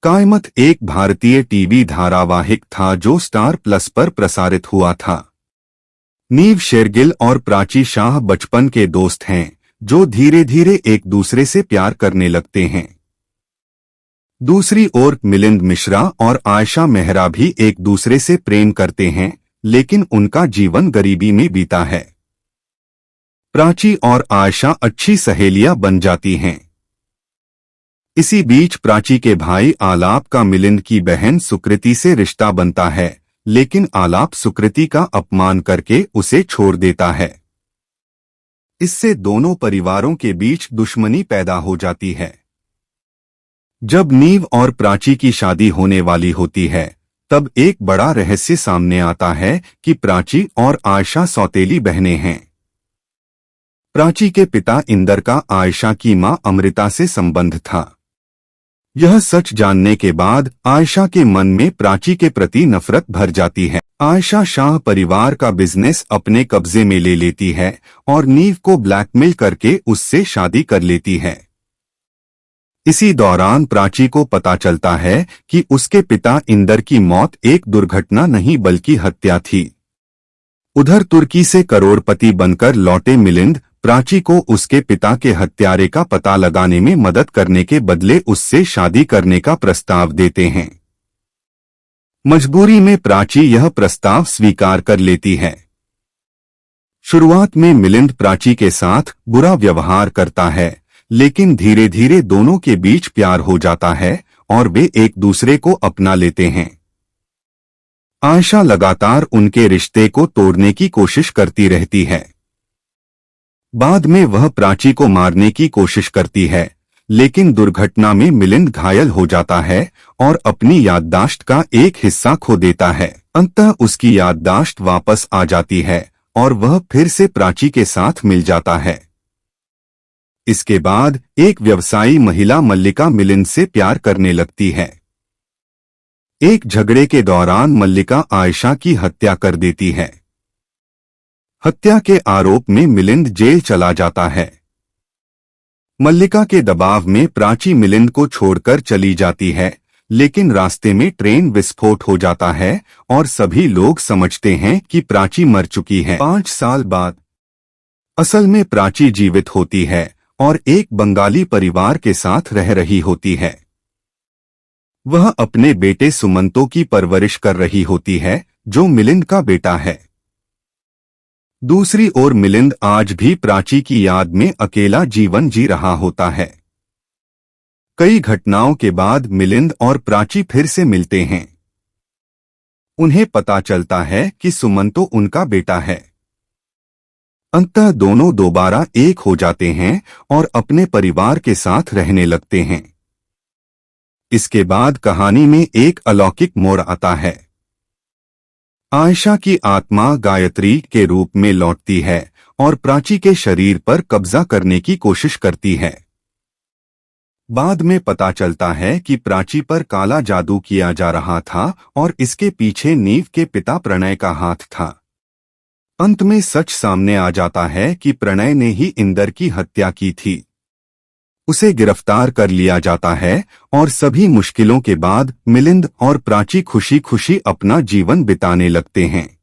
कायमत एक भारतीय टीवी धारावाहिक था जो स्टार प्लस पर प्रसारित हुआ था। नीव शेरगिल और प्राची शाह बचपन के दोस्त हैं जो धीरे धीरे एक दूसरे से प्यार करने लगते हैं। दूसरी ओर मिलिंद मिश्रा और आयशा मेहरा भी एक दूसरे से प्रेम करते हैं, लेकिन उनका जीवन गरीबी में बीता है। प्राची और आयशा अच्छी सहेलियां बन जाती हैं। इसी बीच प्राची के भाई आलाप का मिलिंद की बहन सुकृति से रिश्ता बनता है, लेकिन आलाप सुकृति का अपमान करके उसे छोड़ देता है। इससे दोनों परिवारों के बीच दुश्मनी पैदा हो जाती है। जब नीव और प्राची की शादी होने वाली होती है, तब एक बड़ा रहस्य सामने आता है कि प्राची और आयशा सौतेली बहनें हैं। प्राची के पिता इंदर का आयशा की मां अमृता से संबंध था। यह सच जानने के बाद आयशा के मन में प्राची के प्रति नफरत भर जाती है। आयशा शाह परिवार का बिजनेस अपने कब्जे में ले लेती है और नीव को ब्लैकमेल करके उससे शादी कर लेती है। इसी दौरान प्राची को पता चलता है कि उसके पिता इंदर की मौत एक दुर्घटना नहीं बल्कि हत्या थी। उधर तुर्की से करोड़पति बनकर लौटे मिलिंद प्राची को उसके पिता के हत्यारे का पता लगाने में मदद करने के बदले उससे शादी करने का प्रस्ताव देते हैं। मजबूरी में प्राची यह प्रस्ताव स्वीकार कर लेती है। शुरुआत में मिलिंद प्राची के साथ बुरा व्यवहार करता है, लेकिन धीरे धीरे दोनों के बीच प्यार हो जाता है और वे एक दूसरे को अपना लेते हैं। आयशा लगातार उनके रिश्ते को तोड़ने की कोशिश करती रहती है। बाद में वह प्राची को मारने की कोशिश करती है, लेकिन दुर्घटना में मिलिंद घायल हो जाता है और अपनी याददाश्त का एक हिस्सा खो देता है। अंततः उसकी याददाश्त वापस आ जाती है और वह फिर से प्राची के साथ मिल जाता है। इसके बाद एक व्यवसायी महिला मल्लिका मिलिंद से प्यार करने लगती है। एक झगड़े के दौरान मल्लिका आयशा की हत्या कर देती है। हत्या के आरोप में मिलिंद जेल चला जाता है। मल्लिका के दबाव में प्राची मिलिंद को छोड़कर चली जाती है, लेकिन रास्ते में ट्रेन विस्फोट हो जाता है और सभी लोग समझते हैं कि प्राची मर चुकी है। 5 साल बाद असल में प्राची जीवित होती है और एक बंगाली परिवार के साथ रह रही होती है। वह अपने बेटे सुमंतो की परवरिश कर रही होती है, जो मिलिंद का बेटा है। दूसरी ओर मिलिंद आज भी प्राची की याद में अकेला जीवन जी रहा होता है। कई घटनाओं के बाद मिलिंद और प्राची फिर से मिलते हैं। उन्हें पता चलता है कि सुमंतो उनका बेटा है। अंततः दोनों दोबारा एक हो जाते हैं और अपने परिवार के साथ रहने लगते हैं। इसके बाद कहानी में एक अलौकिक मोड़ आता है। आयशा की आत्मा गायत्री के रूप में लौटती है और प्राची के शरीर पर कब्जा करने की कोशिश करती है। बाद में पता चलता है कि प्राची पर काला जादू किया जा रहा था और इसके पीछे नीव के पिता प्रणय का हाथ था। अंत में सच सामने आ जाता है कि प्रणय ने ही इंदर की हत्या की थी। उसे गिरफ्तार कर लिया जाता है और सभी मुश्किलों के बाद मिलिंद और प्राची खुशी खुशी अपना जीवन बिताने लगते हैं।